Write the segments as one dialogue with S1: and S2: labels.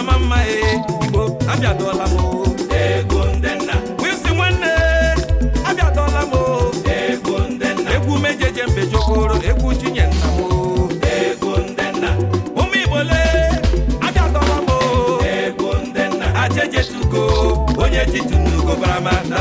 S1: Ejeliba mama Igbo abịadola mo
S2: Egwu ndị nna
S1: wisi nwanne abịadola mo
S2: egwu ndị nna
S1: egwu mejeje mbe jokoro egwu tinye nna mo
S2: egwu ndị nna
S1: ụmụ Igbole abịadola mo
S2: egwu ndị nna
S1: ajejetugo onye titunugo baramata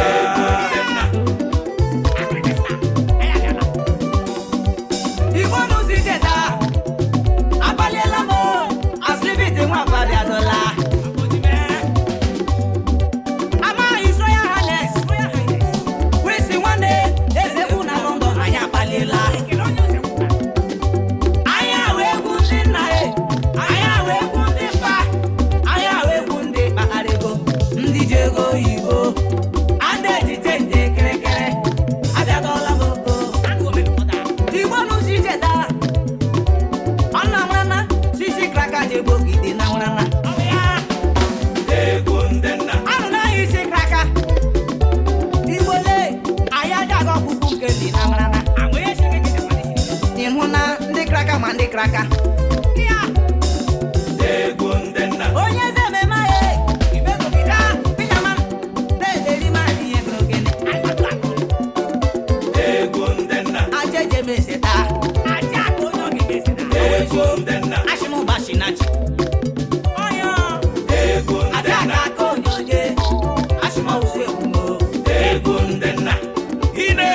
S3: Ndị kraka
S2: egwu ndị nna
S3: onye eze ememe ibegogida pinyama na-ederi ma ihe grogene
S2: egwu ndị nna
S3: ajeje meseta aja ka onye oge meseta
S2: egwu ndị nna
S3: ashimụbashi nachi oyo
S2: egwu ndị
S3: aja
S2: nna
S3: ka onye oge ashimawusu ekwumo
S2: egwu ndị nna
S1: ine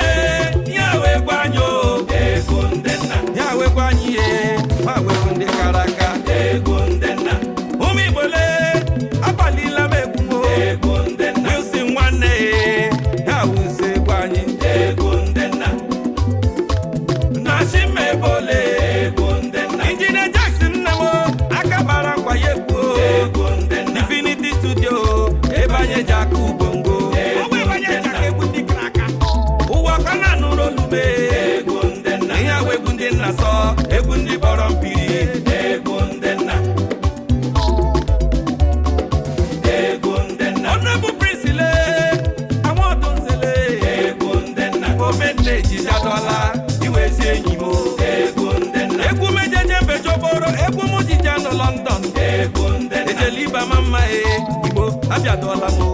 S1: ya wegwa anyị
S2: egwu ndị nna
S1: ya wegwa anyị ma wegwu ndị kara aka
S2: egwu ndị nna
S1: ụmụ Igbole abalila m egwu
S2: egwu ndị nna
S1: Wilson nwanne ya wuzi egwu anyị
S2: egwu ndị nna
S1: na Chimebole
S2: egwu ndị nna
S1: Injinia Jackson nna m aka bara nkwa ya egwu
S2: egwu ndị nna
S1: Infinity Studio ebe anyị ji aka ubongo
S2: egwu ndị nna
S1: egwu ndị kara aka ụwa ka na-anụrụ olume
S2: egwu ndị nna
S1: ihe ahụ egwu ndị nna sọ egwu ndị kpọrọ mpiri
S2: egwu ndị nna egwu ndị nna
S1: Honorable Prince le àwọn ọdún nzele
S2: egwu ndị nna
S1: omenne jijadola iwezi enyi mo
S2: egwu ndị nna
S1: egwu mejeje mbejoboro egwu m jija nọ London
S2: egwu ndị nna
S1: Ejeliba mama Igbo abịadola mo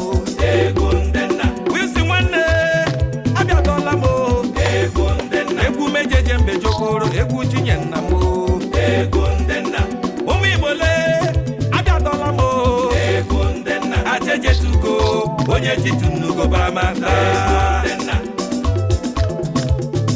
S2: egwu ndị nna
S1: Wilson nwanne abịadola mo
S2: egwu ndị nna
S1: egwu mejeje mbejoboro egwu tinye nna mo
S2: egwu ndị nna
S1: ụmụ Igbole abịadola mo
S2: egwu ndị nna
S1: ajejetugo onye titunugo baramata